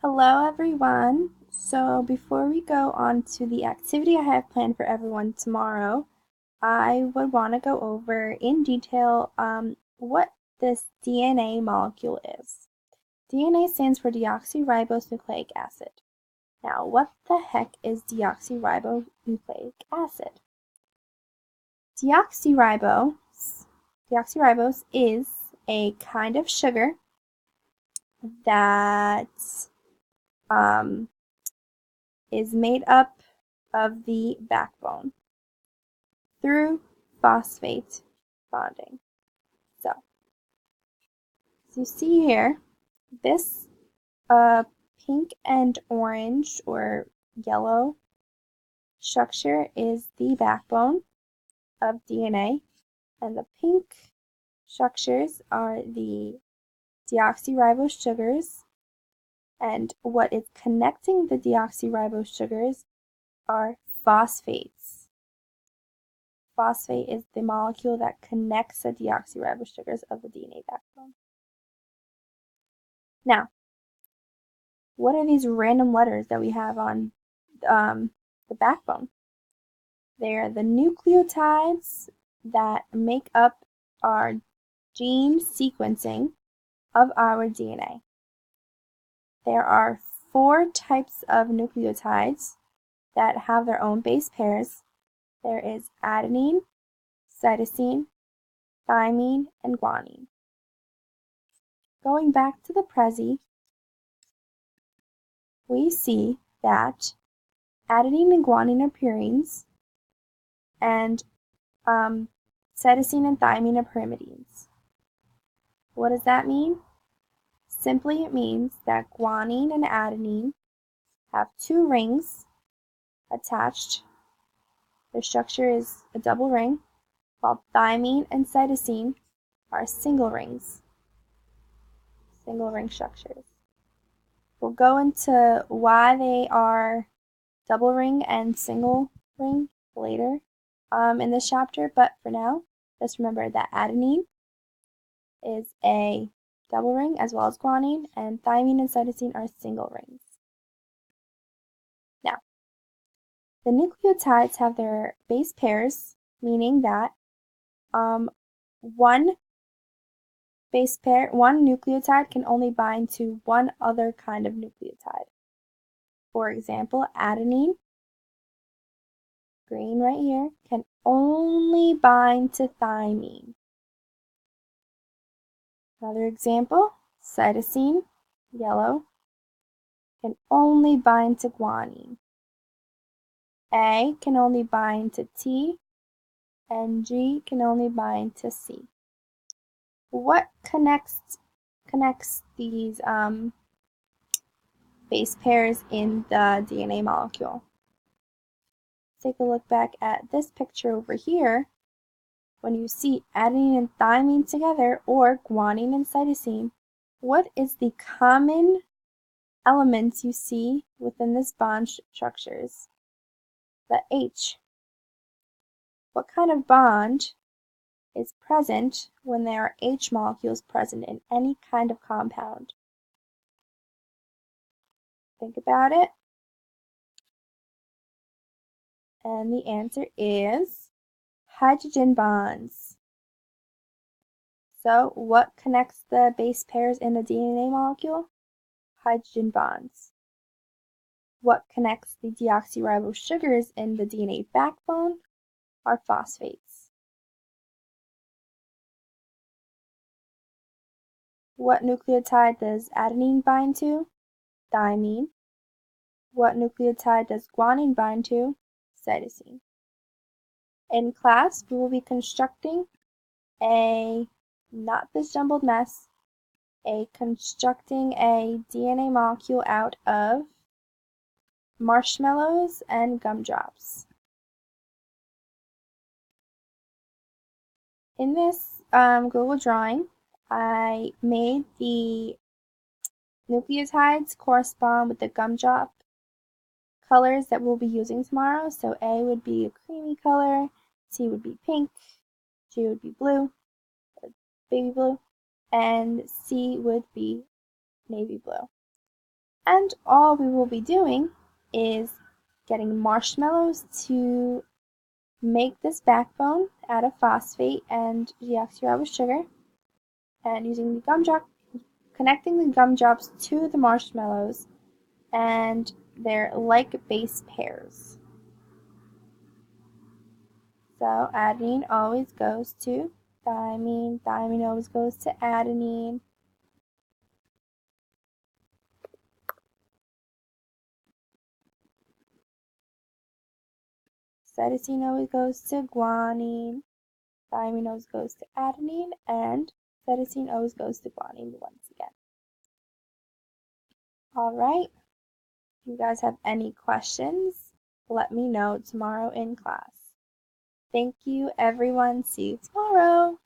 Hello everyone. So before we go on to the activity I have planned for everyone tomorrow, I would want to go over in detail what this DNA molecule is. DNA stands for deoxyribonucleic acid. Now, what the heck is deoxyribonucleic acid? Deoxyribose is a kind of sugar that um, is made up of the backbone through phosphate bonding. So, as you see here, this pink and orange or yellow structure is the backbone of DNA, and the pink structures are the deoxyribose sugars, and what is connecting the deoxyribose sugars are phosphates. Phosphate is the molecule that connects the deoxyribose sugars of the DNA backbone. Now, what are these random letters that we have on the backbone? They are the nucleotides that make up our gene sequencing of our DNA. There are 4 types of nucleotides that have their own base pairs. There is adenine, cytosine, thymine, and guanine. Going back to the Prezi, we see that adenine and guanine are purines, and cytosine and thymine are pyrimidines. What does that mean? Simply, it means that guanine and adenine have 2 rings attached. Their structure is a double ring, while thymine and cytosine are single ring structures. We'll go into why they are double ring and single ring later in this chapter, but for now, just remember that adenine is a double ring as well as guanine, and thymine and cytosine are single rings. Now, the nucleotides have their base pairs, meaning that one nucleotide can only bind to one other kind of nucleotide. For example, adenine, green right here, can only bind to thymine. Another example, cytosine, yellow, can only bind to guanine. A can only bind to T, and G can only bind to C. What connects these base pairs in the DNA molecule? Take a look back at this picture over here. When you see adenine and thymine together, or guanine and cytosine, what is the common elements you see within this bond structures? The H. What kind of bond is present when there are H molecules present in any kind of compound? Think about it. And the answer is hydrogen bonds. So, what connects the base pairs in the DNA molecule? Hydrogen bonds. What connects the deoxyribose sugars in the DNA backbone are phosphates. What nucleotide does adenine bind to? Thymine. What nucleotide does guanine bind to? Cytosine. In class, we will be constructing not this jumbled mess, constructing a DNA molecule out of marshmallows and gumdrops. In this Google drawing, I made the nucleotides correspond with the gumdrop colors that we'll be using tomorrow. So A would be a creamy color, T would be pink, G would be blue, baby blue, and C would be navy blue. And all we will be doing is getting marshmallows to make this backbone out of phosphate and deoxyribose sugar, and using the gumdrop, connecting the gumdrops to the marshmallows, and they're like base pairs. So adenine always goes to thymine, thymine always goes to adenine. Cytosine always goes to guanine, thymine always goes to adenine, and cytosine always goes to guanine once again. Alright, if you guys have any questions, let me know tomorrow in class. Thank you everyone, see you tomorrow!